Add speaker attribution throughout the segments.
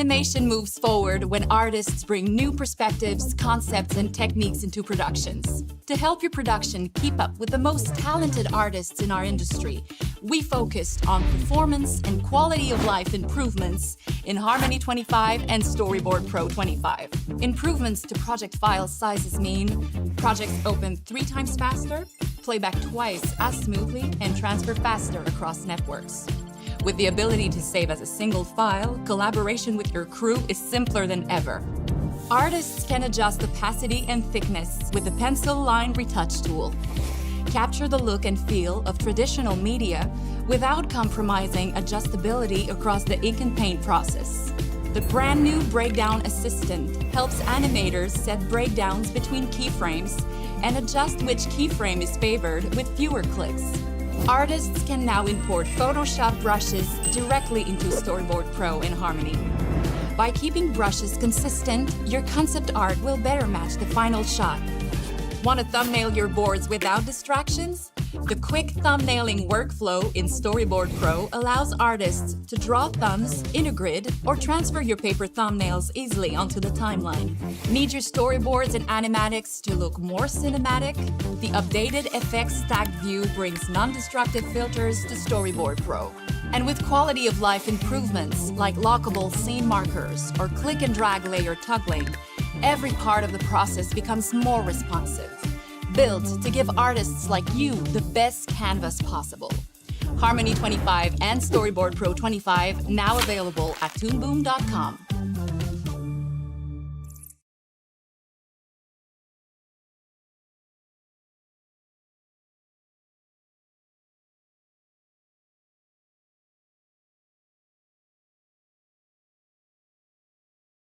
Speaker 1: Animation moves forward when artists bring new perspectives, concepts, and techniques into productions. To help your production keep up with the most talented artists in our industry, we focused on performance and quality of life improvements in Harmony 25 and Storyboard Pro 25. Improvements to project file sizes mean projects open 3 times faster, playback twice as smoothly, and transfer faster across networks. With the ability to save as a single file, collaboration with your crew is simpler than ever. Artists can adjust opacity and thickness with the pencil line retouch tool. Capture the look and feel of traditional media without compromising adjustability across the ink and paint process. The brand new Breakdown Assistant helps animators set breakdowns between keyframes and adjust which keyframe is favored with fewer clicks. Artists can now import Photoshop brushes directly into Storyboard Pro in Harmony. By keeping brushes consistent, your concept art will better match the final shot. Want to thumbnail your boards without distractions? The quick thumbnailing workflow in Storyboard Pro allows artists to draw thumbs in a grid or transfer your paper thumbnails easily onto the timeline. Need your storyboards and animatics to look more cinematic? The updated effects stacked view brings non-destructive filters to Storyboard Pro. And with quality of life improvements like lockable scene markers or click and drag layer toggling, every part of the process becomes more responsive. Built to give artists like you the best canvas possible. Harmony 25 and Storyboard Pro 25 now available at toonboom.com.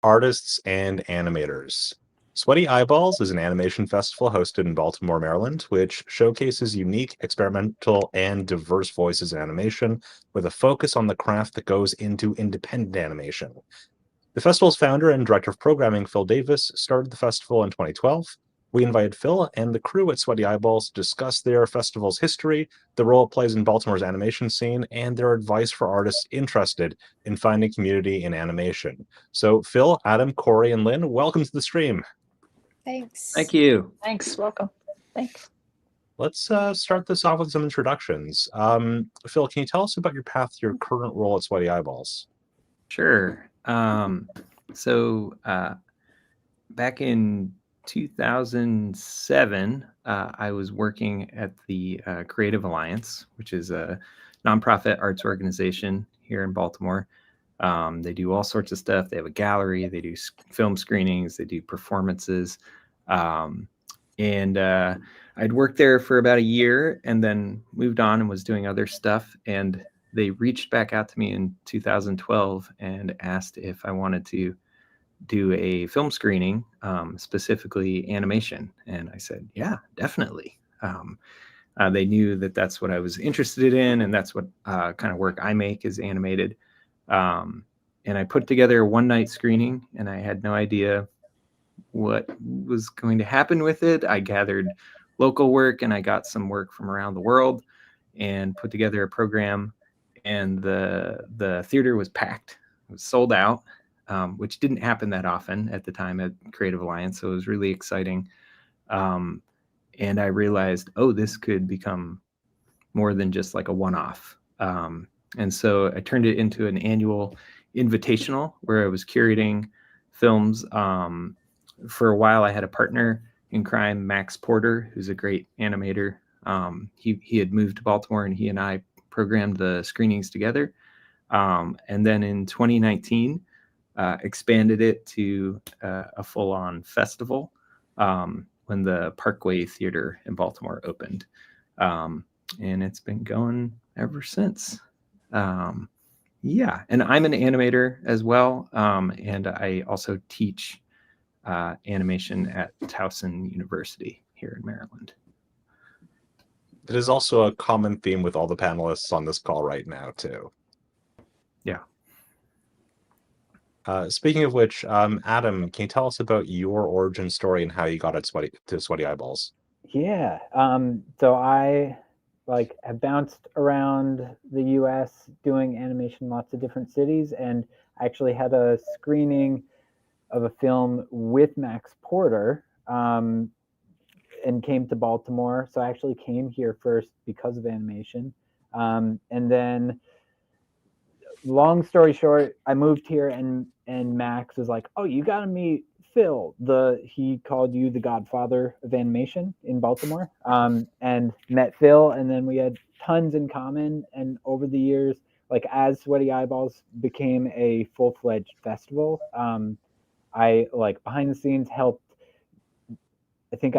Speaker 2: Artists and animators. Sweaty Eyeballs is an animation festival hosted in Baltimore, Maryland, which showcases unique, experimental, and diverse voices in animation with a focus on the craft that goes into independent animation. The festival's founder and director of programming, Phil Davis, started the festival in 2012. We invited Phil and the crew at Sweaty Eyeballs to discuss their festival's history, the role it plays in Baltimore's animation scene, and their advice for artists interested in finding community in animation. So Phil, Adam, Corrie, and Lynn, welcome to the stream.
Speaker 3: Thanks.
Speaker 4: Thank you.
Speaker 3: Thanks. Welcome. Thanks.
Speaker 2: Let's start this off with some introductions. Phil, can you tell us about your path to your current role at Sweaty Eyeballs?
Speaker 4: Sure. Back in 2007, I was working at the Creative Alliance, which is a nonprofit arts organization here in Baltimore. They do all sorts of stuff. They have a gallery, they do film screenings, they do performances. I'd worked there for about a year and then moved on and was doing other stuff. And they reached back out to me in 2012 and asked if I wanted to do a film screening, specifically animation. And I said, yeah, definitely. They knew that that's what I was interested in, and that's what kind of work I make is animated. And I put together a one-night screening, and I had no idea what was going to happen with it. I gathered local work, and I got some work from around the world, and put together a program. And the theater was packed; it was sold out, which didn't happen that often at the time at Creative Alliance. So it was really exciting. And I realized, oh, this could become more than just like a one-off. And so I turned it into an annual invitational where I was curating films. For a while, I had a partner in crime, Max Porter, who's a great animator. He had moved to Baltimore, and he and I programmed the screenings together. And then in 2019, expanded it to a full-on festival when the Parkway Theater in Baltimore opened. And it's been going ever since. Yeah, and I'm an animator as well, and I also teach animation at Towson University here in Maryland.
Speaker 2: It is also a common theme with all the panelists on this call right now, too.
Speaker 4: Yeah.
Speaker 2: Speaking of which, Adam, can you tell us about your origin story and how you got to Sweaty Eyeballs?
Speaker 5: Yeah. So I like have bounced around the U.S. doing animation in lots of different cities, and actually had a screening of a film with Max Porter, and came to Baltimore. So I actually came here first because of animation, and then, long story short, I moved here, and Max was like, "Oh, you got to meet Phil." He called you the godfather of animation in Baltimore, and met Phil, and then we had tons in common. And over the years, like as Sweaty Eyeballs became a full-fledged festival, I like behind the scenes helped. I think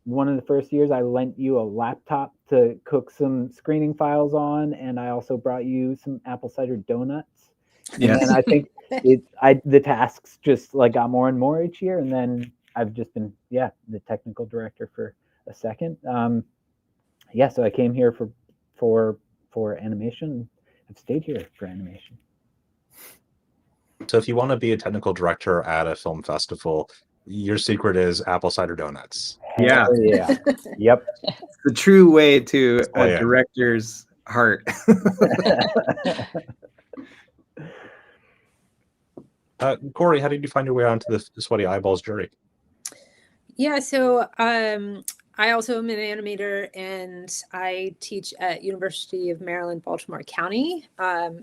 Speaker 5: one of the first years I lent you a laptop to cook some screening files on, and I also brought you some apple cider donuts.
Speaker 4: Yeah.
Speaker 5: And I think the tasks just like got more and more each year, and then I've just been the technical director for a second. So I came here for animation. I've stayed here for animation.
Speaker 2: So if you want to be a technical director at a film festival, your secret is apple cider donuts.
Speaker 4: Yeah.
Speaker 5: Hell yeah. Yep.
Speaker 4: The true way to a
Speaker 2: yeah.
Speaker 4: director's heart.
Speaker 2: Corrie, how did you find your way onto the Sweaty Eyeballs jury?
Speaker 3: Yeah, so I also am an animator, and I teach at University of Maryland, Baltimore County.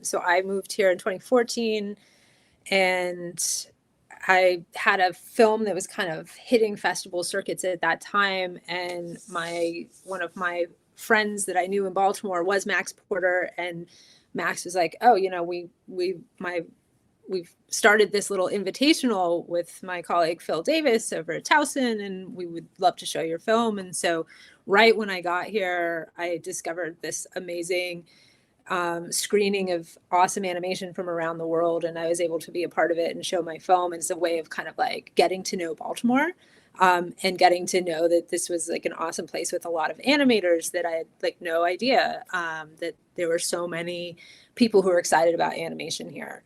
Speaker 3: So I moved here in 2014, and I had a film that was kind of hitting festival circuits at that time. And one of my friends that I knew in Baltimore was Max Porter, and Max was like, "Oh, we've started this little invitational with my colleague Phil Davis over at Towson, and we would love to show your film." And so right when I got here, I discovered this amazing screening of awesome animation from around the world, and I was able to be a part of it and show my film. And it's a way of kind of like getting to know Baltimore, and getting to know that this was like an awesome place with a lot of animators that I had like no idea that there were so many people who are excited about animation here.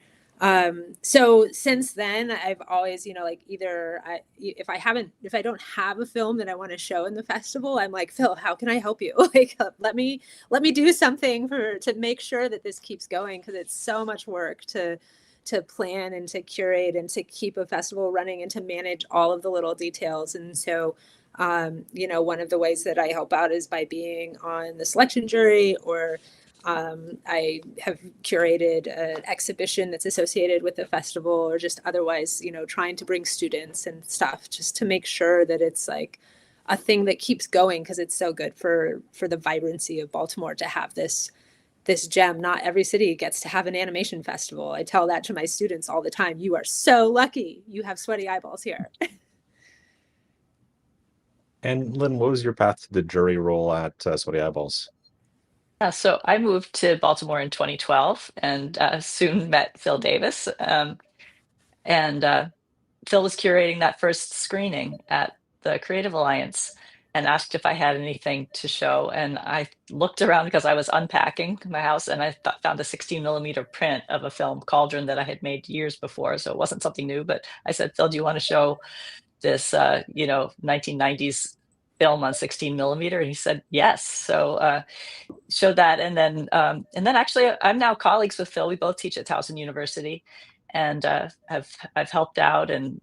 Speaker 3: So since then, I've always, if I don't have a film that I want to show in the festival, I'm like, "Phil, how can I help you? Like, let me do something to make sure that this keeps going." 'Cause it's so much work to plan and to curate and to keep a festival running and to manage all of the little details. And so, one of the ways that I help out is by being on the selection jury, or I have curated an exhibition that's associated with the festival, or just otherwise, trying to bring students and stuff just to make sure that it's like a thing that keeps going, because it's so good for the vibrancy of Baltimore to have this gem. Not every city gets to have an animation festival. I tell that to my students all the time. You are so lucky you have Sweaty Eyeballs here.
Speaker 2: And Lynn, what was your path to the jury role at Sweaty Eyeballs?
Speaker 6: So I moved to Baltimore in 2012, and soon met Phil Davis. And Phil was curating that first screening at the Creative Alliance and asked if I had anything to show. And I looked around because I was unpacking my house, and I found a 16mm print of a film, Cauldron, that I had made years before. So it wasn't something new, but I said, "Phil, do you want to show this 1990s film on 16mm?" And he said yes. So showed that, and then actually I'm now colleagues with Phil. We both teach at Towson University, and I've helped out, and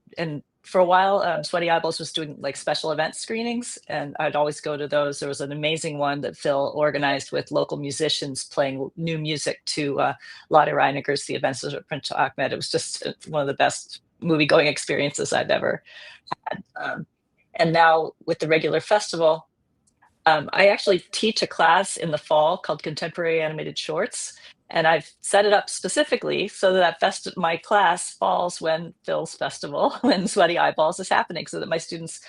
Speaker 6: for a while Sweaty Eyeballs was doing like special event screenings, and I'd always go to those. There was an amazing one that Phil organized with local musicians playing new music to Lottie Reiniger's The Adventures of Prince Ahmed. It was just one of the best movie going experiences I've ever had. And now with the regular festival, I actually teach a class in the fall called Contemporary Animated Shorts, and I've set it up specifically so that my class falls when Phil's festival, when Sweaty Eyeballs is happening, so that my students,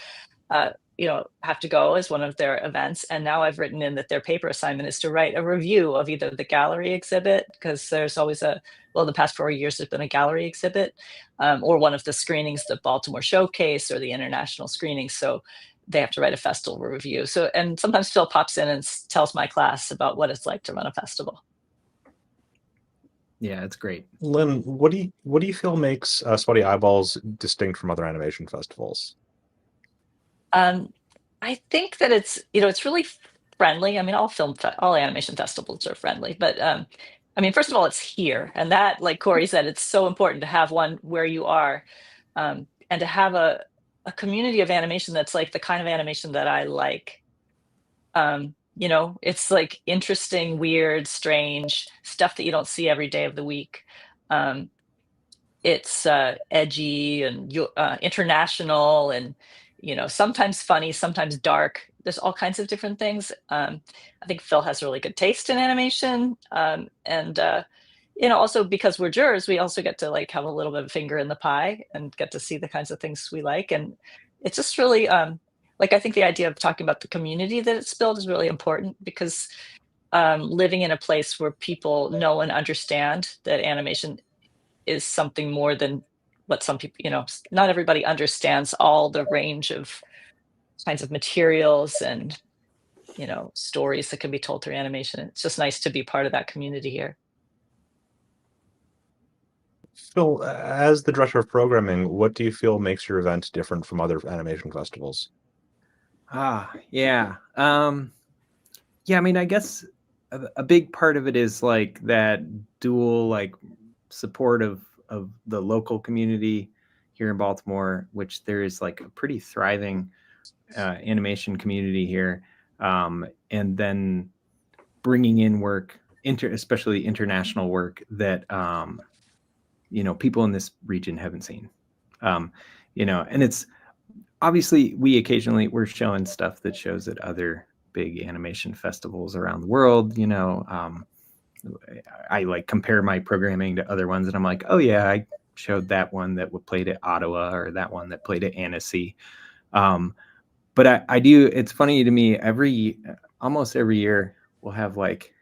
Speaker 6: have to go as one of their events. And now I've written in that their paper assignment is to write a review of either the gallery exhibit, because there's always the past 4 years there's been a gallery exhibit, or one of the screenings, the Baltimore Showcase or the international screening. So they have to write a festival review. So, and sometimes Phil pops in and tells my class about what it's like to run a festival.
Speaker 4: Yeah, it's great.
Speaker 2: Lynn, what do you feel makes Sweaty Eyeballs distinct from other animation festivals?
Speaker 6: I think that it's really friendly. I mean, all animation festivals are friendly, but I mean, first of all, it's here, and that, like Corrie said, it's so important to have one where you are, and to have a community of animation that's like the kind of animation that I like. You know, it's like interesting, weird, strange stuff that you don't see every day of the week. It's edgy and international, and you know, sometimes funny, sometimes dark. There's all kinds of different things. I think Phil has really good taste in animation, and you know, also because we're jurors, we also get to like have a little bit of finger in the pie and get to see the kinds of things we like, and it's just really like, I think the idea of talking about the community that it's built is really important, because living in a place where people know and understand that animation is something more than what some people, you know, not everybody understands all the range of kinds of materials and, you know, stories that can be told through animation. It's just nice to be part of that community here.
Speaker 2: Phil, as the director of programming, what do you feel makes your event different from other animation festivals?
Speaker 4: Yeah. Yeah, I mean, I guess a big part of it is like that dual like support of the local community here in Baltimore, which there is like a pretty thriving animation community here, and then bringing in work, especially international work that you know, people in this region haven't seen. You know, and it's obviously we're showing stuff that shows at other big animation festivals around the world. You know, I like compare my programming to other ones, and I'm like, oh yeah, I showed that one that played at Ottawa, or that one that played at Annecy. But I do. It's funny to me. Almost every year, we'll have like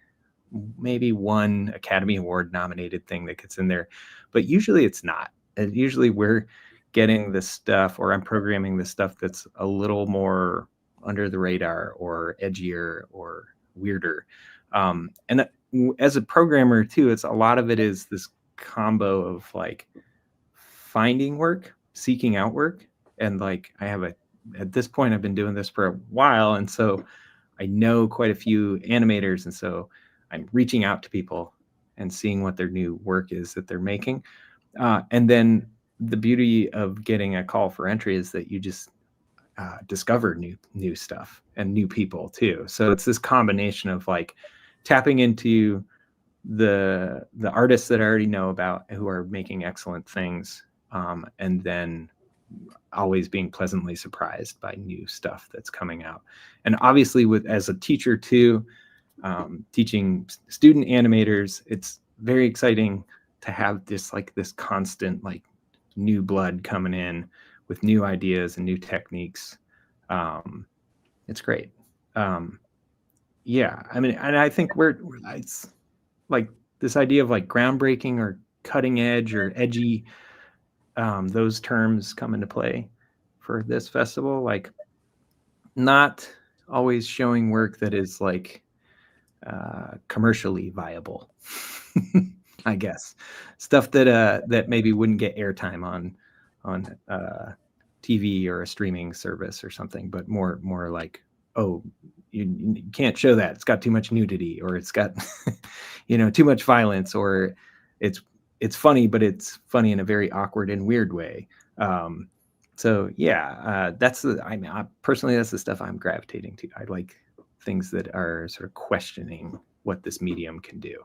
Speaker 4: maybe one Academy Award nominated thing that gets in there, but usually it's not. And usually we're getting the stuff, or I'm programming the stuff that's a little more under the radar, or edgier, or weirder. And as a programmer too, it's a lot of it is this combo of like finding work, seeking out work, and like at this point I've been doing this for a while, and so I know quite a few animators, and so I'm reaching out to people and seeing what their new work is that they're making. And then the beauty of getting a call for entry is that you just discover new stuff and new people too. So it's this combination of like tapping into the artists that I already know about who are making excellent things, and then always being pleasantly surprised by new stuff that's coming out. And obviously, as a teacher too, teaching student animators, it's very exciting to have this constant like new blood coming in with new ideas and new techniques. It's great. Yeah, I mean, and I think it's like this idea of like groundbreaking or cutting edge or edgy, those terms come into play for this festival, like not always showing work that is like commercially viable. I guess stuff that maybe wouldn't get airtime on TV or a streaming service or something, but more like, oh, you can't show that, it's got too much nudity, or it's got you know, too much violence, or it's funny, but it's funny in a very awkward and weird way. So yeah, personally, that's the stuff I'm gravitating to. I like things that are sort of questioning what this medium can do.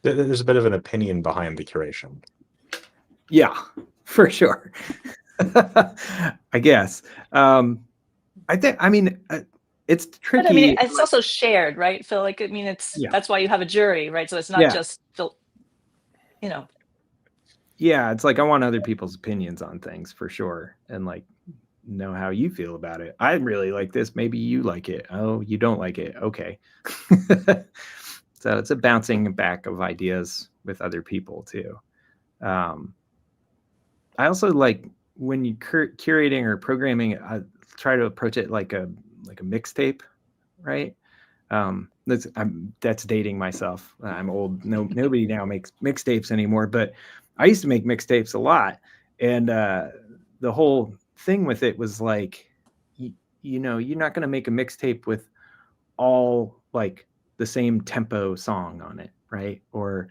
Speaker 2: There's a bit of an opinion behind the curation.
Speaker 4: Yeah, for sure. I guess. I mean, it's tricky.
Speaker 6: But I mean, it's also shared, right, Phil? Like, I mean, that's why you have a jury, right? So it's not just Phil, you know.
Speaker 4: Yeah, it's like I want other people's opinions on things for sure, and like know how you feel about it. I really like this. Maybe you like it. Oh, you don't like it. Okay. So it's a bouncing back of ideas with other people too. I also like when you curating or programming, I try to approach it like a mixtape, right? That's dating myself. I'm old. Nobody now makes mixtapes anymore, but I used to make mixtapes a lot. And the whole thing with it was like, you're not going to make a mixtape with all like the same tempo song on it, right? Or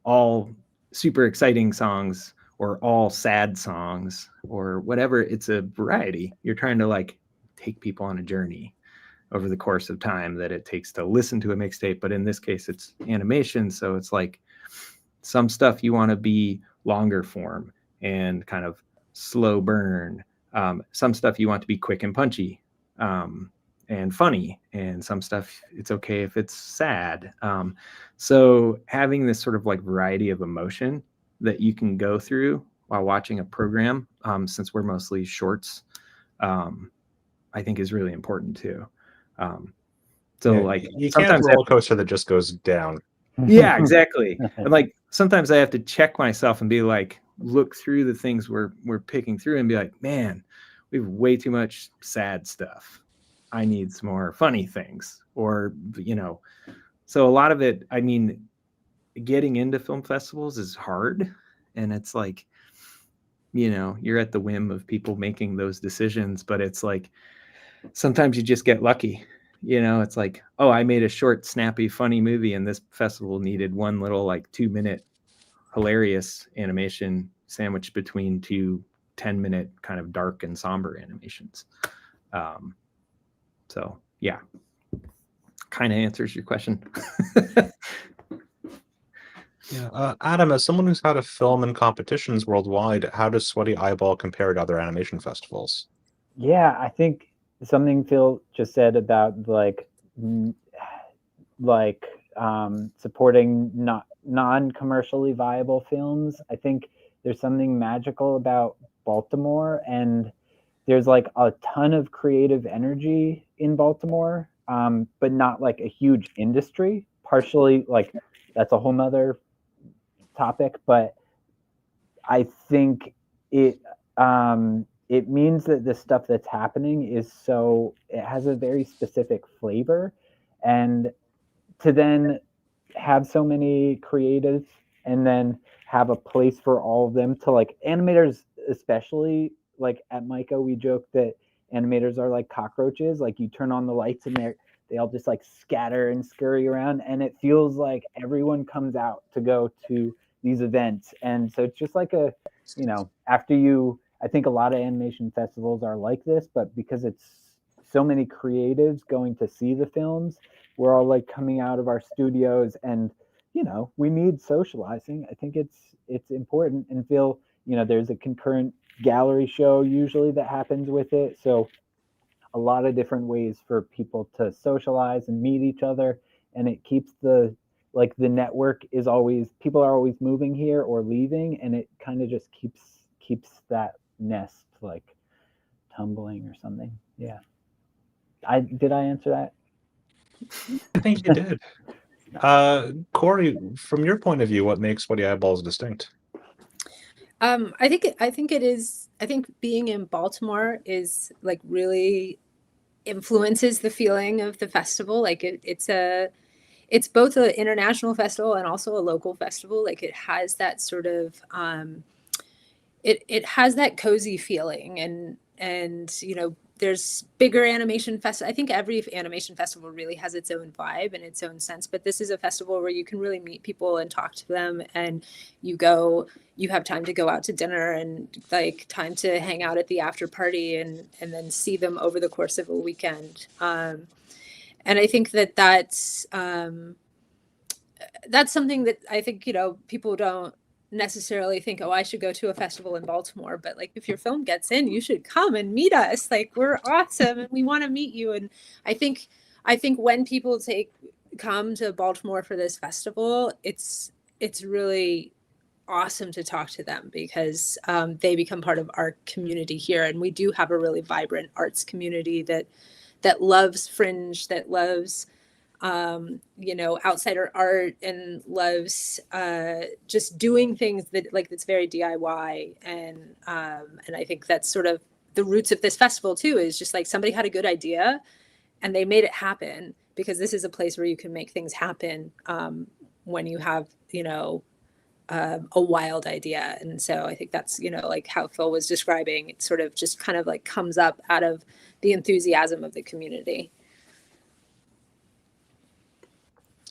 Speaker 4: all super exciting songs or all sad songs or whatever. It's a variety. You're trying to like take people on a journey over the course of time that it takes to listen to a mixtape. But in this case, it's animation. So it's like some stuff you want to be longer form and kind of slow burn. Some stuff you want to be quick and punchy and funny. And some stuff, it's okay if it's sad. So having this sort of like variety of emotion that you can go through while watching a program, since we're mostly shorts, I think is really important too. So
Speaker 2: Yeah,
Speaker 4: like
Speaker 2: you can't
Speaker 4: sometimes
Speaker 2: have a roller coaster that just goes down.
Speaker 4: yeah, exactly. And like sometimes I have to check myself and be like, look through the things we're picking through and be like, man, we have way too much sad stuff. I need some more funny things. Or, so a lot of it, I mean, getting into film festivals is hard. And it's like, you're at the whim of people making those decisions, but it's like sometimes you just get lucky. It's like, oh, I made a short, snappy, funny movie, and this festival needed one little like 2-minute hilarious animation sandwiched between two 10-minute kind of dark and somber animations. So yeah, kind of answers your question.
Speaker 2: Yeah, Adam, as someone who's had a film in competitions worldwide, how does Sweaty Eyeball compare to other animation festivals?
Speaker 5: Yeah, I think something Phil just said about supporting non-commercially viable films. I think there's something magical about Baltimore, and there's like a ton of creative energy in Baltimore, but not like a huge industry. Partially, like that's a whole nother topic, but I think it means that the stuff that's happening it has a very specific flavor, and to then have so many creatives and then have a place for all of them to like animators, especially like at Micah, we joke that animators are like cockroaches. Like you turn on the lights and they all just like scatter and scurry around, and it feels like everyone comes out to go to these events. And so it's just like I think a lot of animation festivals are like this, but because it's so many creatives going to see the films, we're all like coming out of our studios, and we need socializing. I think it's important. And Phil, there's a concurrent gallery show usually that happens with it, so a lot of different ways for people to socialize and meet each other, and it keeps the network is always, people are always moving here or leaving, and it kind of just keeps that nest like tumbling or something. Yeah. Did I answer that?
Speaker 2: I think you did. Corrie, from your point of view, what makes Sweaty Eyeballs distinct?
Speaker 3: I think being in Baltimore is like really influences the feeling of the festival. Like it's both an international festival and also a local festival. Like it has that sort of it has that cozy feeling, and there's bigger animation I think every animation festival really has its own vibe and its own sense, but this is a festival where you can really meet people and talk to them, and you have time to go out to dinner and like time to hang out at the after party and then see them over the course of a weekend. And I think that's something that I think, people don't necessarily think, oh, I should go to a festival in Baltimore, but like if your film gets in, you should come and meet us. Like we're awesome and we want to meet you. And I think when people come to Baltimore for this festival, it's really awesome to talk to them because they become part of our community here, and we do have a really vibrant arts community that loves fringe, that loves outsider art, and loves just doing things that's very DIY. And I think that's sort of the roots of this festival too, is just like somebody had a good idea and they made it happen, because this is a place where you can make things happen when you have, a wild idea. And so I think that's, you know, like how Phil was describing, it sort of just kind of like comes up out of the enthusiasm of the community.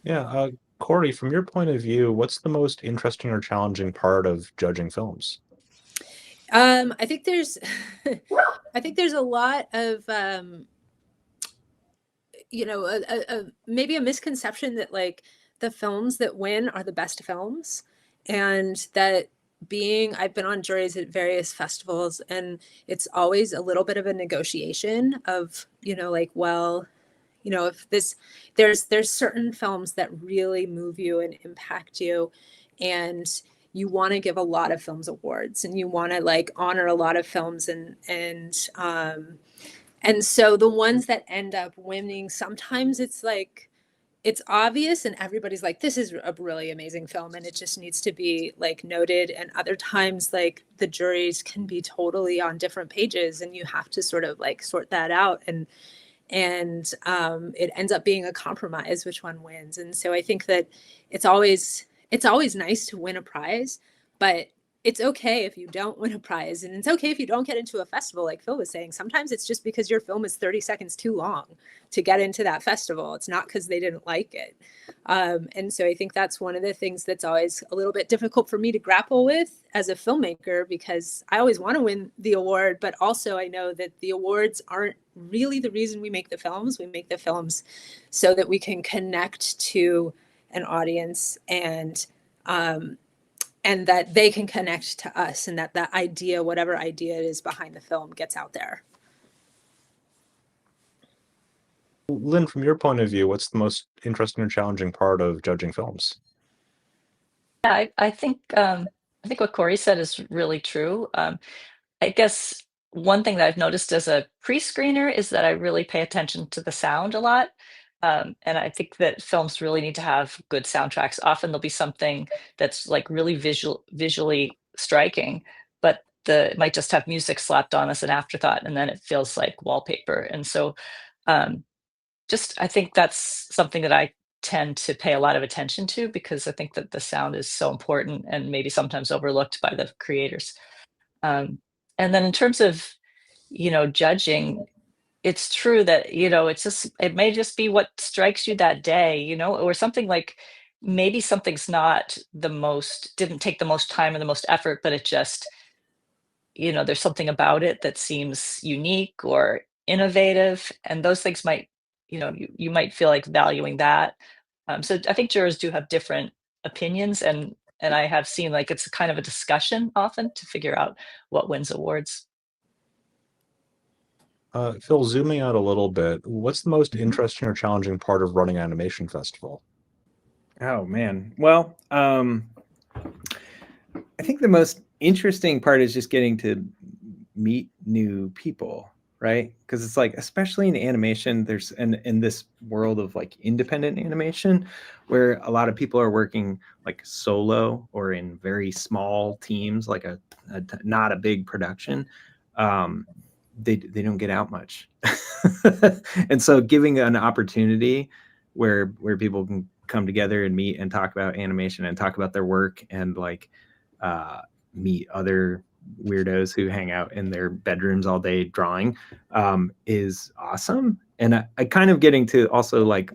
Speaker 2: Yeah, Corrie, from your point of view, what's the most interesting or challenging part of judging films?
Speaker 3: I think there's, I think there's a lot of, you know, maybe a misconception that like the films that win are the best films, and that I've been on juries at various festivals, and it's always a little bit of a negotiation of, you know, like, well, you know, if this, there's certain films that really move you and impact you, and you want to give a lot of films awards, and you want to like honor a lot of films, and so the ones that end up winning, sometimes it's like, it's obvious and everybody's like, this is a really amazing film and it just needs to be like noted. And other times, like the juries can be totally on different pages and you have to sort of like sort that out. And it ends up being a compromise which one wins. And so I think that it's always nice to win a prize, but it's okay if you don't win a prize, and it's okay if you don't get into a festival. Like Phil was saying, sometimes it's just because your film is 30 seconds too long to get into that festival. It's not because they didn't like it. And so I think that's one of the things that's always a little bit difficult for me to grapple with as a filmmaker, because I always want to win the award, but also I know that the awards aren't really the reason we make the films. We make the films so that we can connect to an audience, and that they can connect to us, and that that idea, whatever idea it is behind the film, gets out there.
Speaker 2: Lynn, from your point of view, what's the most interesting or challenging part of judging films?
Speaker 6: Yeah, I think what Corrie said is really true. I guess one thing that I've noticed as a pre-screener is that I really pay attention to the sound a lot. And I think that films really need to have good soundtracks. Often there'll be something that's like really visually striking, but it might just have music slapped on as an afterthought, and then it feels like wallpaper. And so I think that's something that I tend to pay a lot of attention to, because I think that the sound is so important and maybe sometimes overlooked by the creators. And then in terms of, judging, it's true that, it may just be what strikes you that day, or something like maybe something's didn't take the most time and the most effort, but it just, there's something about it that seems unique or innovative. And those things might, you might feel like valuing that. So I think jurors do have different opinions, and I have seen like it's kind of a discussion often to figure out what wins awards.
Speaker 2: Phil, zooming out a little bit, what's the most interesting or challenging part of running an animation festival?
Speaker 4: Oh man. Well, I think the most interesting part is just getting to meet new people, right? Because it's like, especially in animation, there's in this world of like independent animation, where a lot of people are working like solo or in very small teams, like not a big production. They don't get out much. And so giving an opportunity where people can come together and meet and talk about animation and talk about their work, and like meet other weirdos who hang out in their bedrooms all day drawing, is awesome. And I kind of getting to also like,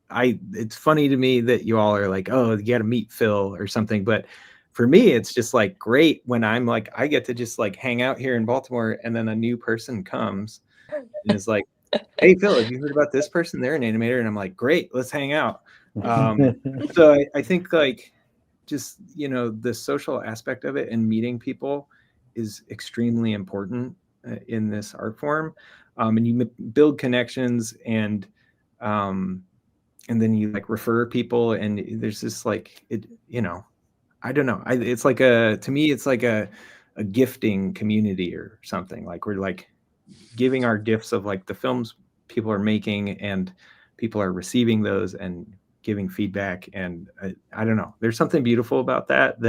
Speaker 4: it's funny to me that you all are like, oh, you got to meet Phil or something, but for me, it's just like great when I'm like, I get to just like hang out here in Baltimore, and then a new person comes and is like, hey, Phil, have you heard about this person? They're an animator. And I'm like, great, let's hang out. So I think like just, the social aspect of it and meeting people is extremely important in this art form. And you build connections, and then you like refer people, and there's this like, I don't know. It's like to me, it's like a gifting community or something. Like we're like giving our gifts of like the films people are making, and people are receiving those and giving feedback. And I don't know, there's something beautiful about that,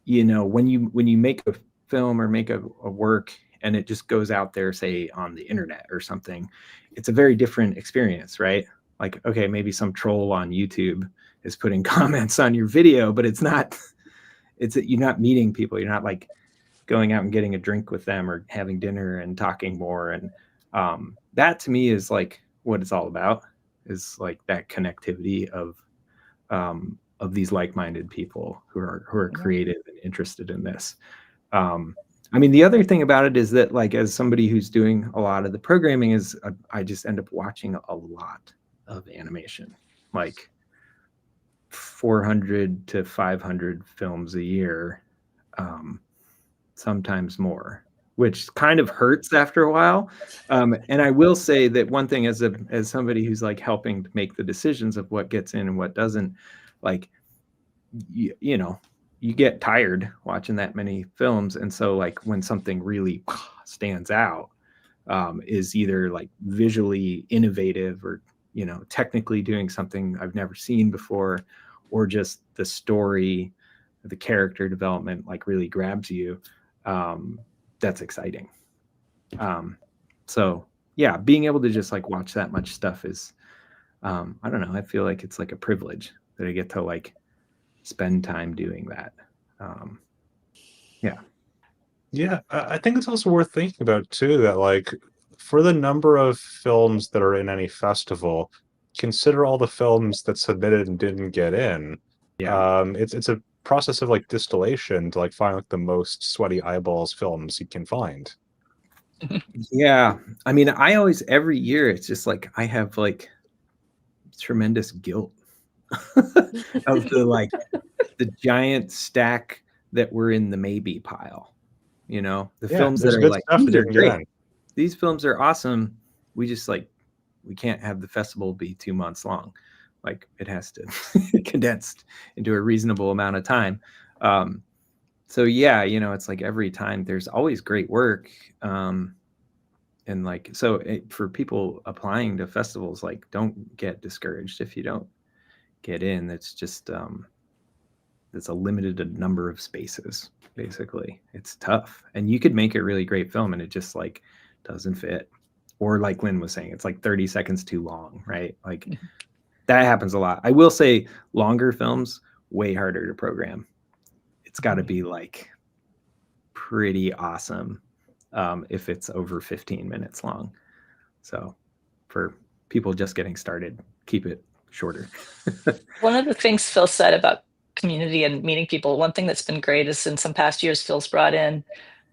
Speaker 4: when you make a film or make a work and it just goes out there, say on the internet or something, it's a very different experience, right? Like, okay, maybe some troll on YouTube is putting comments on your video, but it's not, you're not meeting people. You're not like going out and getting a drink with them or having dinner and talking more. And that to me is like what it's all about, is like that connectivity of these like-minded people who are creative and interested in this. I mean, the other thing about it is that, like, as somebody who's doing a lot of the programming, is I just end up watching a lot of animation, like 400 to 500 films a year, sometimes more, which kind of hurts after a while. And I will say that one thing, as somebody who's like helping to make the decisions of what gets in and what doesn't, like, you know, you get tired watching that many films. And so like when something really stands out, is either like visually innovative or, you know, technically doing something I've never seen before, or just the story, the character development like really grabs you, that's exciting. So yeah, being able to just like watch that much stuff is, I don't know, I feel like it's like a privilege that I get to like spend time doing that.
Speaker 2: Yeah, I think it's also worth thinking about too, that like for the number of films that are in any festival, consider all the films that submitted and didn't get in. It's a process of like distillation to like find like the most sweaty eyeballs films you can find.
Speaker 4: Yeah, I mean, I always, every year, it's just like I have like tremendous guilt of the like the giant stack that were in the maybe pile. You know, the films that
Speaker 2: there's
Speaker 4: are
Speaker 2: good
Speaker 4: like,
Speaker 2: stuff
Speaker 4: these
Speaker 2: that
Speaker 4: are
Speaker 2: didn't get
Speaker 4: great.
Speaker 2: in.
Speaker 4: These films are awesome. We just like, we can't have the festival be 2 months long. Like it has to condensed into a reasonable amount of time. So yeah, you know, it's like every time there's always great work. And like, so for people applying to festivals, like don't get discouraged if you don't get in. It's just, it's a limited number of spaces, basically. It's tough. And you could make a really great film and it just like doesn't fit. Or like Lynn was saying, it's like 30 seconds too long, right? Like that happens a lot. I will say longer films, way harder to program. It's got to be like pretty awesome if it's over 15 minutes long. So for people just getting started, keep it shorter.
Speaker 6: One of the things Phil said about community and meeting people, one thing that's been great is in some past years, Phil's brought in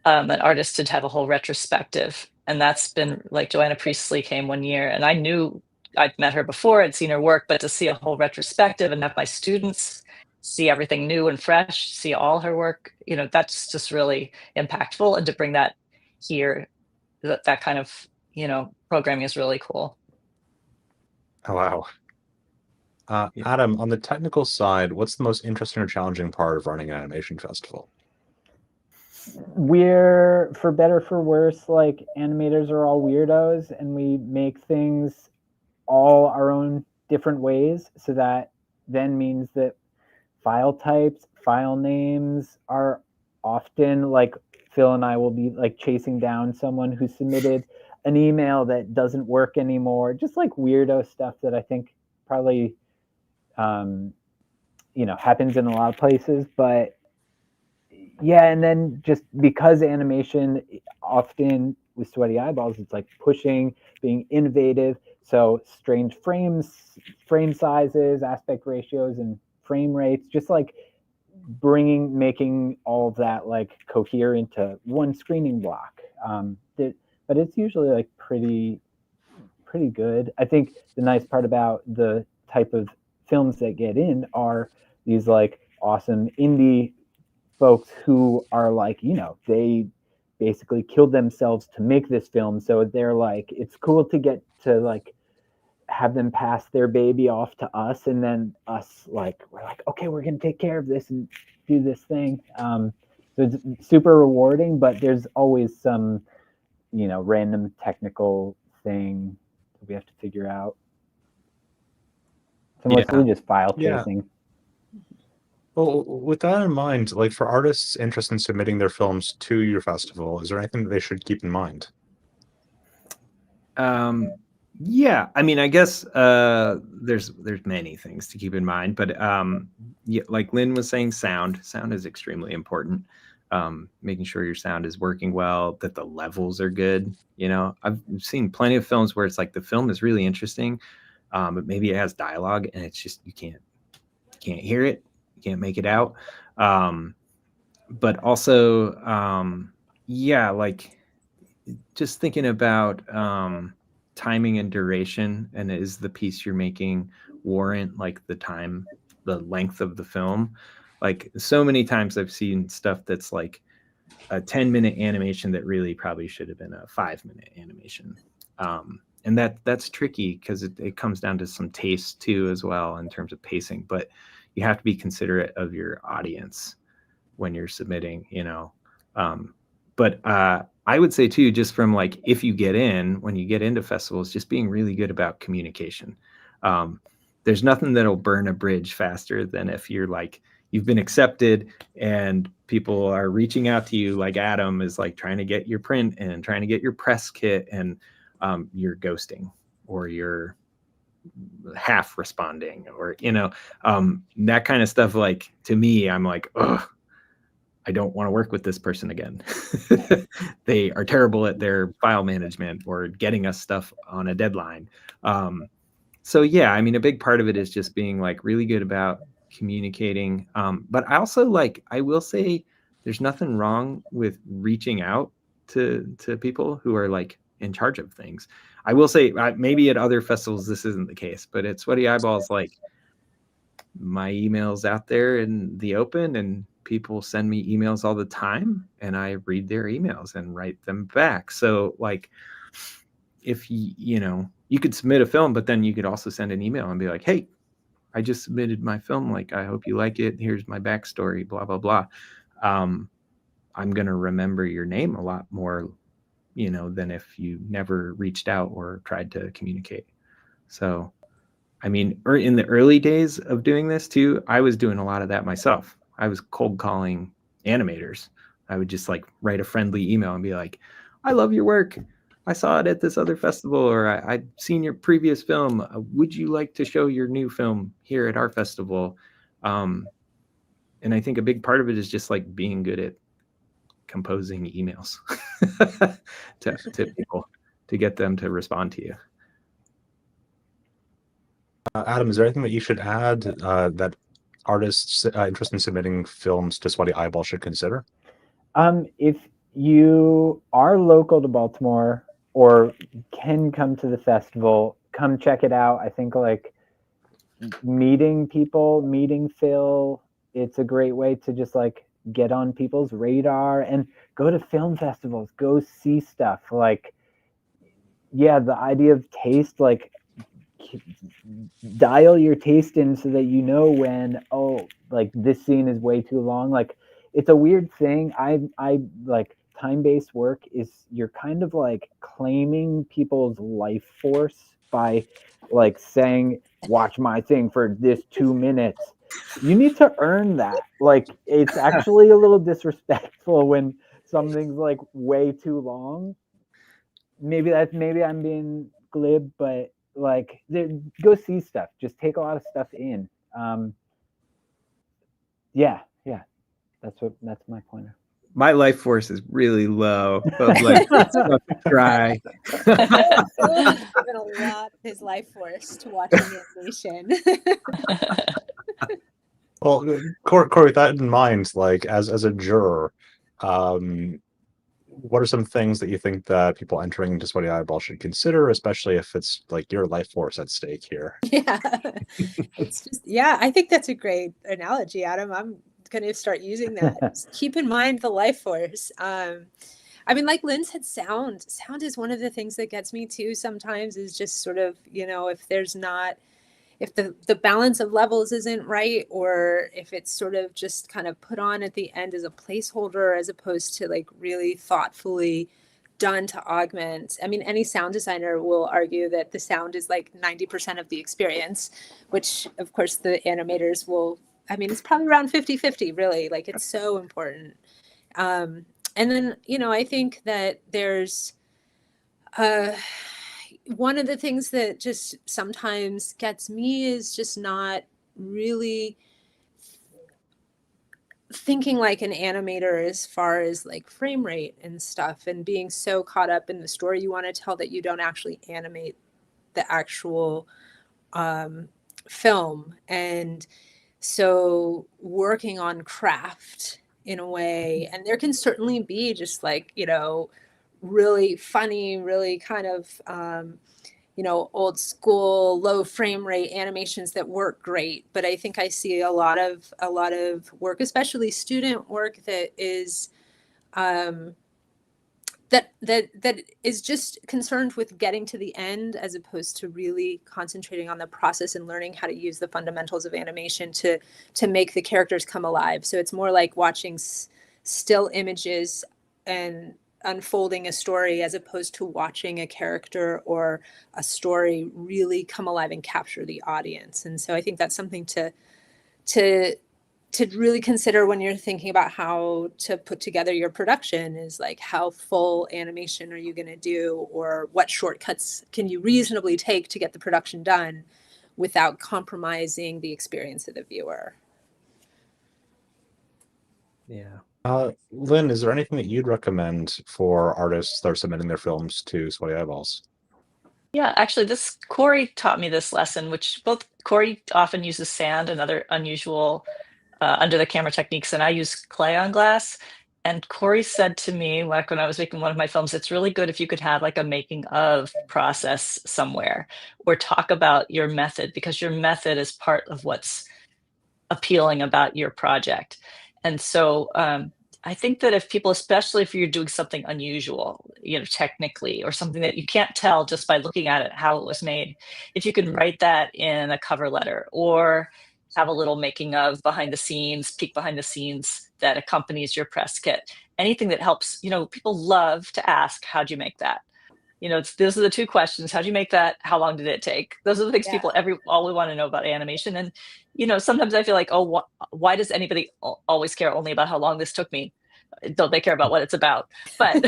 Speaker 6: an artist to have a whole retrospective. And that's been like Joanna Priestley came one year, and I knew I'd met her before, I'd seen her work, but to see a whole retrospective and have my students see everything new and fresh, see all her work, you know, that's just really impactful. And to bring that here, that kind of, you know, programming is really cool.
Speaker 2: Oh, wow. Adam, on the technical side, what's the most interesting or challenging part of running an animation festival?
Speaker 5: We're, for better for worse, like animators are all weirdos and we make things all our own different ways. So that then means that file types, file names are often like, Phil and I will be like chasing down someone who submitted an email that doesn't work anymore. Just like weirdo stuff that I think probably, you know, happens in a lot of places. But yeah, and then just because animation often with sweaty eyeballs, it's like pushing, being innovative. So strange frames, frame sizes, aspect ratios, and frame rates, just like making all of that like cohere into one screening block. But it's usually like pretty good. I think the nice part about the type of films that get in are these like awesome indie folks who are like, you know, they basically killed themselves to make this film. So they're like, it's cool to get to like have them pass their baby off to us, and then us like, we're like, okay, we're gonna take care of this and do this thing. So it's super rewarding, but there's always some, you know, random technical thing that we have to figure out. So mostly just file chasing.
Speaker 2: Well, with that in mind, like for artists interested in submitting their films to your festival, is there anything that they should keep in mind?
Speaker 4: Yeah, I mean, I guess there's many things to keep in mind, but yeah, like Lynn was saying, sound is extremely important. Making sure your sound is working well, that the levels are good. You know, I've seen plenty of films where it's like the film is really interesting, but maybe it has dialogue and it's just you can't hear it, you can't make it out. But also, yeah, like just thinking about timing and duration, and is the piece you're making warrant like the length of the film? Like so many times I've seen stuff that's like a 10-minute animation that really probably should have been a 5-minute animation. And that's tricky because it comes down to some taste too as well in terms of pacing, but you have to be considerate of your audience when you're submitting, you know. But I would say too, just from like, if you get in, when you get into festivals, just being really good about communication. There's nothing that'll burn a bridge faster than if you're like, you've been accepted and people are reaching out to you, like Adam is like trying to get your print and trying to get your press kit, and you're ghosting or you're half responding, or, you know, that kind of stuff. Like, to me, I'm like, oh, I don't want to work with this person again. They are terrible at their file management or getting us stuff on a deadline. So yeah, I mean, a big part of it is just being like really good about communicating. But I also like, I will say there's nothing wrong with reaching out to people who are like in charge of things. I will say maybe at other festivals, this isn't the case, but at Sweaty Eyeballs, like my email's out there in the open and people send me emails all the time and I read their emails and write them back. So like, if you know, you could submit a film, but then you could also send an email and be like, hey, I just submitted my film. Like, I hope you like it. Here's my backstory, blah, blah, blah. I'm going to remember your name a lot more, you know, than if you never reached out or tried to communicate. So, I mean, in the early days of doing this too, I was doing a lot of that myself. I was cold calling animators. I would just like write a friendly email and be like, I love your work. I saw it at this other festival, or I've seen your previous film. Would you like to show your new film here at our festival? And I think a big part of it is just like being good at composing emails to people to get them to respond to you.
Speaker 2: Adam, is there anything that you should add that artists interested in submitting films to Sweaty Eyeball should consider?
Speaker 5: If you are local to Baltimore or can come to the festival, come check it out. I think like meeting people, meeting Phil, it's a great way to just like get on people's radar and go to film festivals, go see stuff. Like, yeah, the idea of taste, like dial your taste in so that you know when, oh, like this scene is way too long. Like, it's a weird thing. I like time-based work is you're kind of like claiming people's life force by like saying, watch my thing for this 2 minutes. You need to earn that. Like, it's actually a little disrespectful when something's like way too long. Maybe I'm being glib, but like, go see stuff. Just take a lot of stuff in. Yeah. That's my pointer.
Speaker 4: My life force is really low, but like dry.
Speaker 3: Phil has given a lot of his life force to watching animation.
Speaker 2: Well, Corey, with that in mind, like as a juror, what are some things that you think that people entering into Sweaty Eyeball should consider, especially if it's like your life force at stake here?
Speaker 3: Yeah, it's just, yeah, I think that's a great analogy, Adam. I'm going to start using that. Just keep in mind the life force. I mean, like Lynn said, sound is one of the things that gets me too sometimes, is just sort of, you know, if there's not, if the balance of levels isn't right, or if it's sort of just kind of put on at the end as a placeholder as opposed to like really thoughtfully done to augment. I mean, any sound designer will argue that the sound is like 90% of the experience, which of course the animators will, I mean, it's probably around 50-50 really, like it's so important. And then, you know, I think that there's, one of the things that just sometimes gets me is just not really thinking like an animator as far as like frame rate and stuff, and being so caught up in the story you want to tell that you don't actually animate the actual film. And so working on craft in a way, and there can certainly be just like, you know, really funny, really kind of you know, old school low frame rate animations that work great. But I think I see a lot of work, especially student work, that is that is just concerned with getting to the end, as opposed to really concentrating on the process and learning how to use the fundamentals of animation to make the characters come alive. So it's more like watching still images and unfolding a story, as opposed to watching a character or a story really come alive and capture the audience. And so I think that's something to really consider when you're thinking about how to put together your production, is like, how full animation are you going to do, or what shortcuts can you reasonably take to get the production done without compromising the experience of the viewer.
Speaker 4: Yeah.
Speaker 2: Lynn, is there anything that you'd recommend for artists that are submitting their films to Sweaty Eyeballs?
Speaker 6: Yeah, actually, Corrie taught me this lesson, which both Corrie often uses sand and other unusual under the camera techniques, and I use clay on glass. And Corrie said to me, like when I was making one of my films, it's really good if you could have like a making of process somewhere, or talk about your method, because your method is part of what's appealing about your project. And so I think that if people, especially if you're doing something unusual, you know, technically, or something that you can't tell just by looking at it how it was made, if you can write that in a cover letter, or have a little making of behind the scenes, peek behind the scenes that accompanies your press kit, anything that helps, you know, people love to ask, how'd you make that? You know, those are the two questions. How'd you make that? How long did it take? Those are the things people always want to know about animation. And, you know, sometimes I feel like, oh, why does anybody always care only about how long this took me? Don't they care about what it's about? But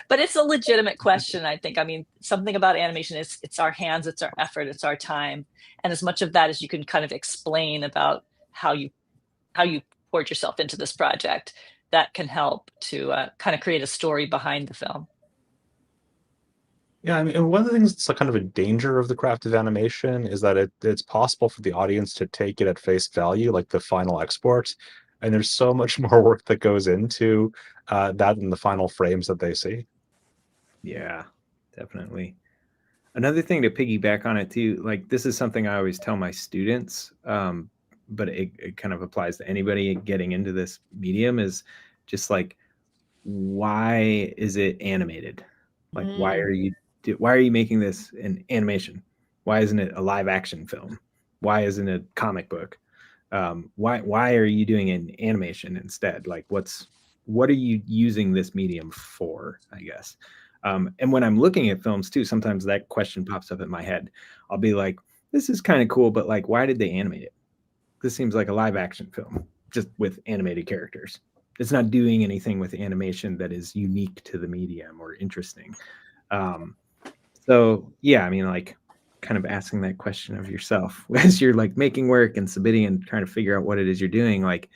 Speaker 6: but it's a legitimate question, I think. I mean, something about animation is it's our hands, it's our effort, it's our time. And as much of that as you can kind of explain about how you poured yourself into this project, that can help to kind of create a story behind the film.
Speaker 2: Yeah, I mean, one of the things that's like kind of a danger of the craft of animation is that it's possible for the audience to take it at face value, like the final export. And there's so much more work that goes into that in the final frames that they see.
Speaker 4: Yeah, definitely. Another thing to piggyback on it too, like this is something I always tell my students, but it kind of applies to anybody getting into this medium, is just like, why is it animated? Like, why are you making this an animation? Why isn't it a live action film? Why isn't it a comic book? Why are you doing an animation instead? Like, what are you using this medium for, I guess? And when I'm looking at films too, sometimes that question pops up in my head. I'll be like, this is kind of cool, but like, why did they animate it? This seems like a live action film, just with animated characters. It's not doing anything with animation that is unique to the medium or interesting. So yeah, I mean, like, kind of asking that question of yourself as you're like making work and submitting and trying to figure out what it is you're doing. Like,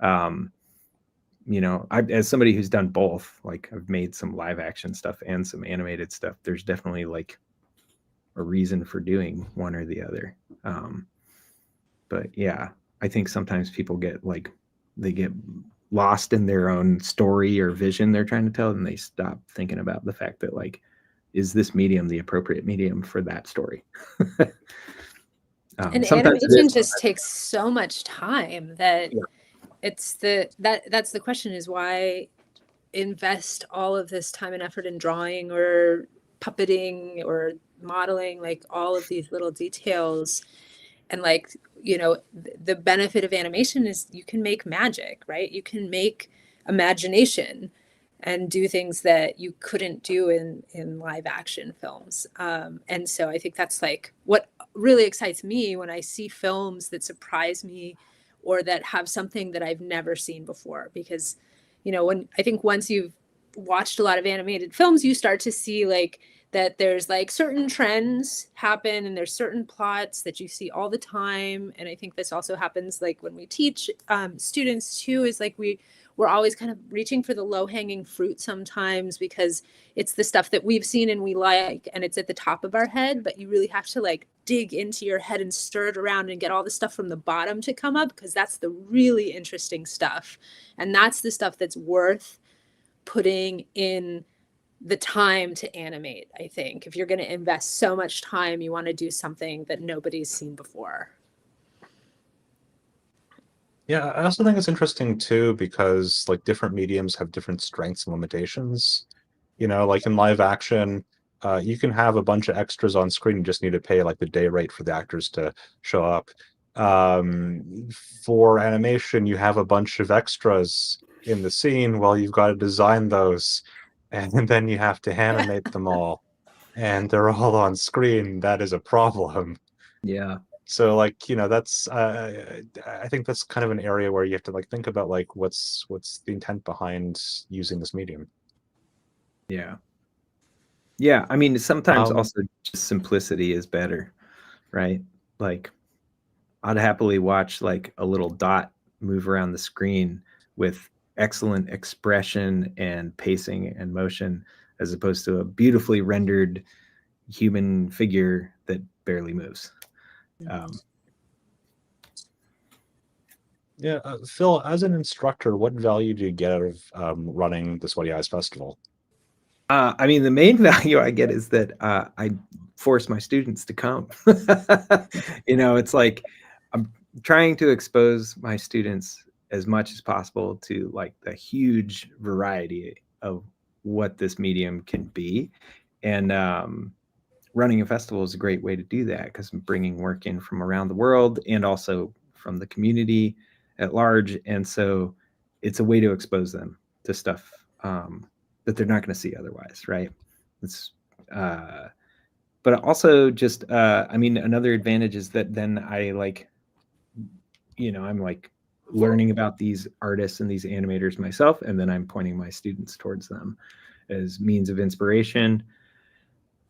Speaker 4: you know, as somebody who's done both, like I've made some live action stuff and some animated stuff, there's definitely like a reason for doing one or the other. But yeah, I think sometimes people get like, they get lost in their own story or vision they're trying to tell, and they stop thinking about the fact that like, is this medium the appropriate medium for that story?
Speaker 3: And animation just takes so much time that it's that's the question, is why invest all of this time and effort in drawing or puppeting or modeling, like all of these little details. And like, you know, the benefit of animation is you can make magic, right? You can make imagination and do things that you couldn't do in live action films. And so I think that's like what really excites me when I see films that surprise me or that have something that I've never seen before. Because, you know, I think once you've watched a lot of animated films, you start to see like that there's like certain trends happen and there's certain plots that you see all the time. And I think this also happens like when we teach students too, is like we're always kind of reaching for the low-hanging fruit sometimes, because it's the stuff that we've seen and we like, and it's at the top of our head, but you really have to like dig into your head and stir it around and get all the stuff from the bottom to come up, because that's the really interesting stuff. And that's the stuff that's worth putting in the time to animate. I think if you're going to invest so much time, you want to do something that nobody's seen before.
Speaker 2: Yeah, I also think it's interesting too, because like different mediums have different strengths and limitations. You know, like in live action, you can have a bunch of extras on screen. You just need to pay like the day rate for the actors to show up. For animation, you have a bunch of extras in the scene. Well, you've got to design those, and then you have to animate them all, and they're all on screen. That is a problem.
Speaker 4: Yeah.
Speaker 2: So like, you know, that's I think that's kind of an area where you have to like think about like what's the intent behind using this medium.
Speaker 4: Yeah. Yeah. I mean, sometimes
Speaker 2: Um,
Speaker 4: also just simplicity is better, right? Like I'd happily watch like a little dot move around the screen with excellent expression and pacing and motion, as opposed to a beautifully rendered human figure that barely moves.
Speaker 2: Yeah, Phil, as an instructor, what value do you get out of running the Sweaty Eyes Festival?
Speaker 4: I mean, the main value I get is that I force my students to come. You know, it's like I'm trying to expose my students as much as possible to like the huge variety of what this medium can be. And running a festival is a great way to do that, because I'm bringing work in from around the world and also from the community at large. And so it's a way to expose them to stuff that they're not going to see otherwise, right? It's but also just I mean, another advantage is that then I like, you know, I'm like learning about these artists and these animators myself, and then I'm pointing my students towards them as means of inspiration.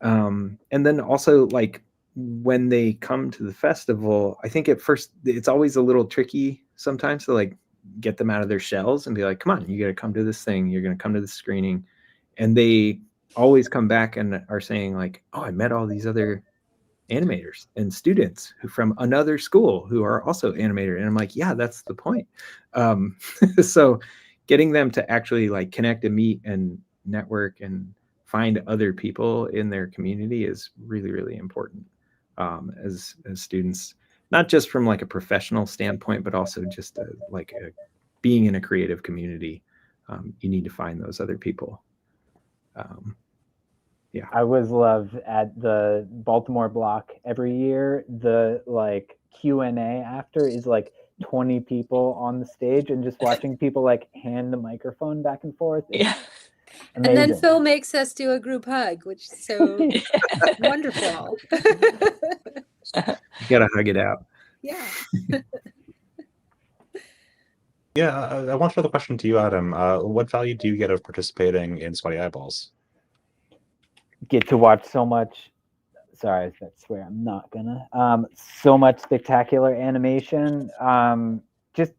Speaker 4: And then also like when they come to the festival, I think at first it's always a little tricky sometimes to like get them out of their shells and be like, come on, you got to come to this thing. You're going to come to the screening. And they always come back and are saying like, oh, I met all these other animators and students who from another school who are also animator. And I'm like, yeah, that's the point. So getting them to actually like connect and meet and network and find other people in their community is really, really important as students, not just from like a professional standpoint, but also just being in a creative community. You need to find those other people. Yeah,
Speaker 5: I always love at the Baltimore block every year, the like Q&A after is like 20 people on the stage, and just watching people like hand the microphone back and forth.
Speaker 6: Yeah.
Speaker 5: Amazing.
Speaker 3: And then Phil makes us do a group hug, which is so wonderful.
Speaker 4: you gotta hug it out.
Speaker 3: Yeah.
Speaker 2: Yeah, I want to throw the question to you, Adam. What value do you get of participating in Sweaty Eyeballs?
Speaker 5: Get to watch so much. Sorry, I swear I'm not gonna. So much spectacular animation. Just,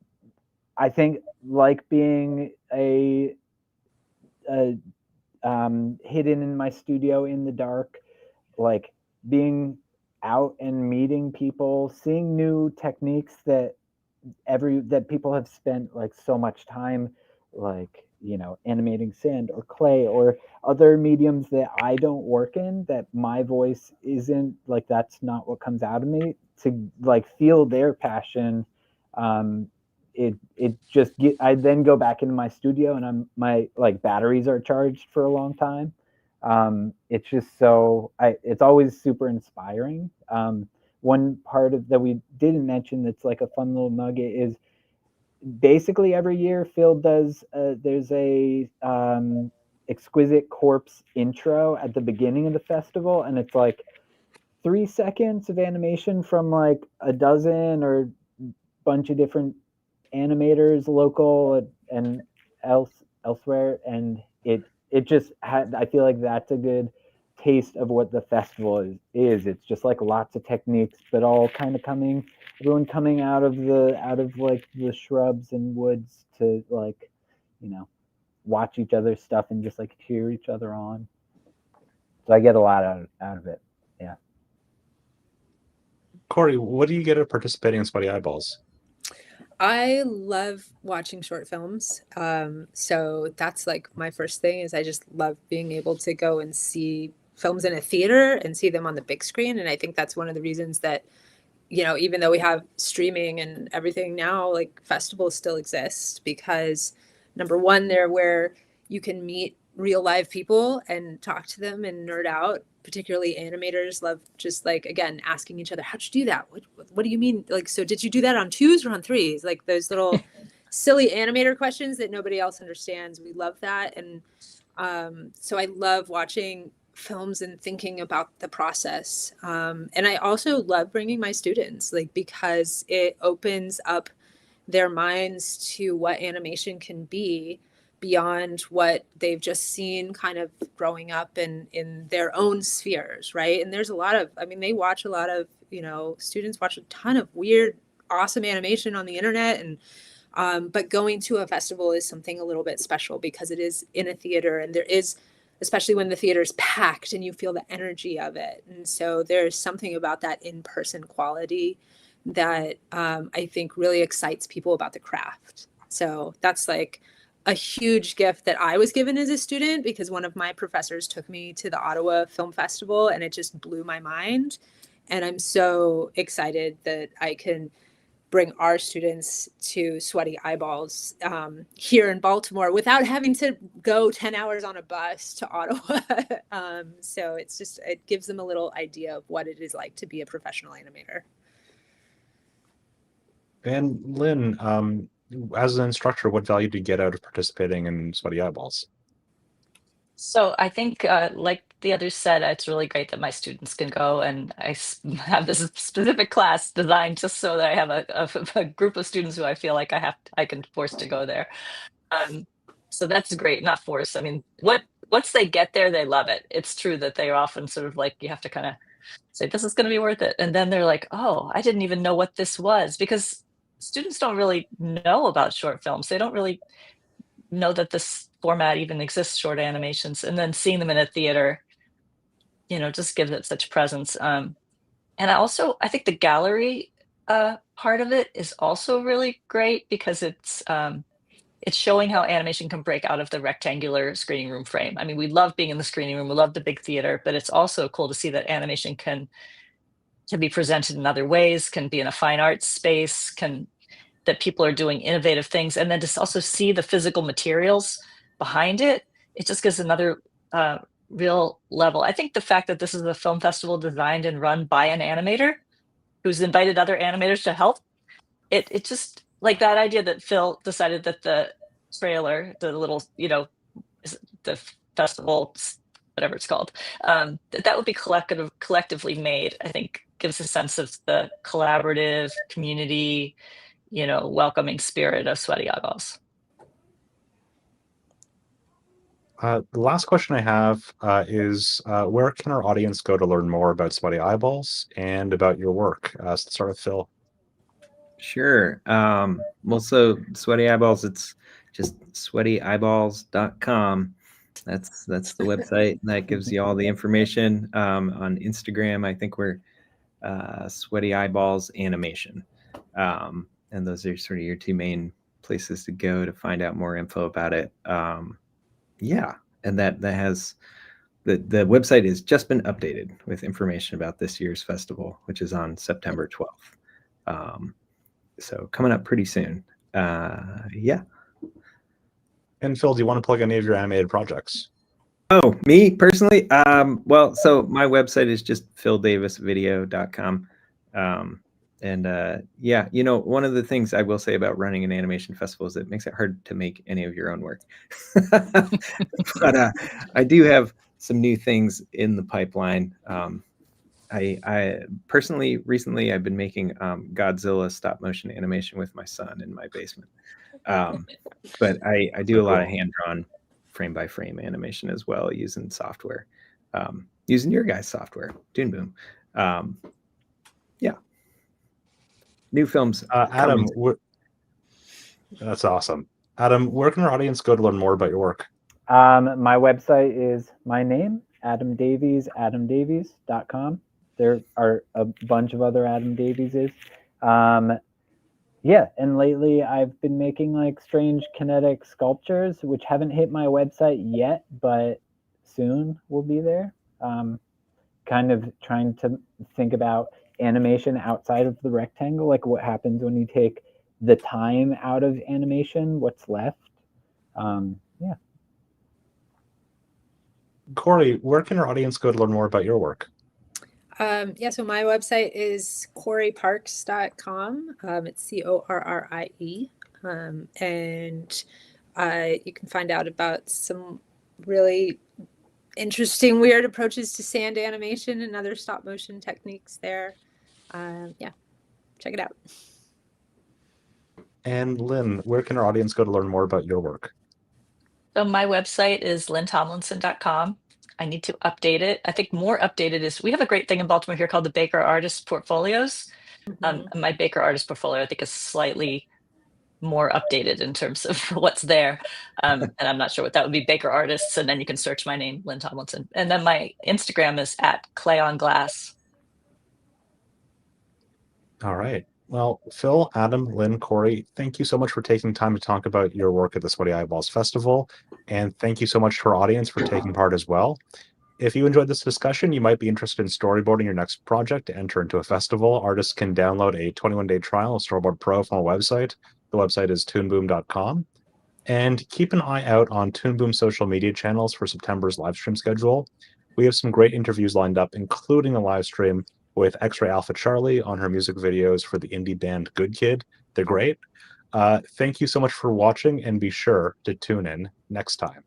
Speaker 5: I think like being a hidden in my studio in the dark, like being out and meeting people, seeing new techniques that people have spent like so much time, like, you know, animating sand or clay or other mediums that I don't work in, that my voice isn't like, that's not what comes out of me, to like feel their passion. It just I then go back into my studio and my like batteries are charged for a long time. It's just it's always super inspiring. One part of that we didn't mention that's like a fun little nugget is basically every year Phil does there's a exquisite corpse intro at the beginning of the festival, and it's like 3 seconds of animation from like a dozen or bunch of different animators, local and elsewhere, and it just had, I feel like that's a good taste of what the festival is. It's just like lots of techniques, but all kind of everyone coming out of like the shrubs and woods to like, you know, watch each other's stuff and just like cheer each other on. So I get a lot out of it. Yeah.
Speaker 2: Corrie, what do you get out of participating in Sweaty Eyeballs?
Speaker 3: I love watching short films. So that's like my first thing is I just love being able to go and see films in a theater and see them on the big screen. And I think that's one of the reasons that, you know, even though we have streaming and everything now, like festivals still exist because number one, they're where you can meet real live people and talk to them and nerd out. Particularly animators love just like, again, asking each other, how'd you do that? What do you mean? Like, so did you do that on 2s or on 3s? Like those little silly animator questions that nobody else understands. We love that. And so I love watching films and thinking about the process. And I also love bringing my students, like, because it opens up their minds to what animation can be beyond what they've just seen kind of growing up in their own spheres, right? And there's a lot of, I mean, they watch a lot of, you know, students watch a ton of weird, awesome animation on the internet. And but going to a festival is something a little bit special because it is in a theater and there is, especially when the theater is packed and you feel the energy of it. And so there's something about that in-person quality that I think really excites people about the craft. So that's like a huge gift that I was given as a student because one of my professors took me to the Ottawa Film Festival and it just blew my mind. And I'm so excited that I can bring our students to Sweaty Eyeballs here in Baltimore without having to go 10 hours on a bus to Ottawa. So it's just, it gives them a little idea of what it is like to be a professional animator.
Speaker 2: And Lynn, as an instructor, what value do you get out of participating in Sweaty Eyeballs?
Speaker 6: So I think, like the others said, it's really great that my students can go, and I have this specific class designed just so that I have a group of students who I feel like I can force to go there. So that's great, not force. I mean, once they get there, they love it. It's true that they are often sort of like you have to kind of say this is going to be worth it, and then they're like, oh, I didn't even know what this was because students don't really know about short films. They don't really know that this format even exists, short animations, and then seeing them in a theater, you know, just gives it such presence. And I think the gallery part of it is also really great because it's showing how animation can break out of the rectangular screening room frame. I mean, we love being in the screening room, we love the big theater, but it's also cool to see that animation can be presented in other ways, can be in a fine arts space, that people are doing innovative things, and then to also see the physical materials behind it, it just gives another real level. I think the fact that this is a film festival designed and run by an animator who's invited other animators to help, it just, like that idea that Phil decided that the trailer, the little, you know, the festival, whatever it's called, that would be collectively made, I think gives a sense of the collaborative community, you know, welcoming spirit of Sweaty Eyeballs.
Speaker 2: The last question I have is where can our audience go to learn more about Sweaty Eyeballs and about your work? So let's start with Phil.
Speaker 4: Sure. Well, so Sweaty Eyeballs, it's just sweatyeyeballs.com. That's the website that gives you all the information. On Instagram, I think we're Sweaty Eyeballs Animation. And those are sort of your two main places to go to find out more info about it. Yeah, and that has the website has just been updated with information about this year's festival, which is on September 12th. So coming up pretty soon. Yeah.
Speaker 2: And Phil, do you want to plug any of your animated projects?
Speaker 4: Oh, me personally? Well, so my website is just phildavisvideo.com. Yeah, you know, one of the things I will say about running an animation festival is it makes it hard to make any of your own work. But I do have some new things in the pipeline. I personally, recently, I've been making Godzilla stop motion animation with my son in my basement. But I do a lot of hand-drawn frame-by-frame animation as well using software. using your guys' software, Toon Boom. Yeah. New films.
Speaker 2: Adam,
Speaker 4: coming.
Speaker 2: that's awesome. Adam, where can our audience go to learn more about your work?
Speaker 5: My website is my name, Adam Davies, adamdavies.com. There are a bunch of other Adam Davieses. Yeah, and lately I've been making like strange kinetic sculptures, which haven't hit my website yet, but soon will be there. Kind of trying to think about animation outside of the rectangle, like what happens when you take the time out of animation, what's left. Yeah.
Speaker 2: Corrie, where can our audience go to learn more about your work?
Speaker 3: So my website is corrieparks.com. It's CORRIE. And you can find out about some really interesting, weird approaches to sand animation and other stop motion techniques there. Check it out.
Speaker 2: And Lynn, where can our audience go to learn more about your work?
Speaker 6: So my website is lynntomlinson.com. I need to update it. I think more updated is, we have a great thing in Baltimore here called the Baker Artist Portfolios. My Baker Artist Portfolio, I think, is slightly more updated in terms of what's there. And I'm not sure what that would be, Baker Artists, and then you can search my name, Lynn Tomlinson. And then my Instagram is @clayonglass.
Speaker 2: All right. Well, Phil, Adam, Lynn, Corrie, thank you so much for taking time to talk about your work at the Sweaty Eyeballs Festival. And thank you so much to our audience for taking part as well. If you enjoyed this discussion, you might be interested in storyboarding your next project to enter into a festival. Artists can download a 21-day trial of Storyboard Pro from our website. The website is toonboom.com. And keep an eye out on Toon Boom's social media channels for September's live stream schedule. We have some great interviews lined up, including a live stream with X-Ray Alpha Charlie on her music videos for the indie band Good Kid. They're great. Thank you so much for watching, and be sure to tune in next time.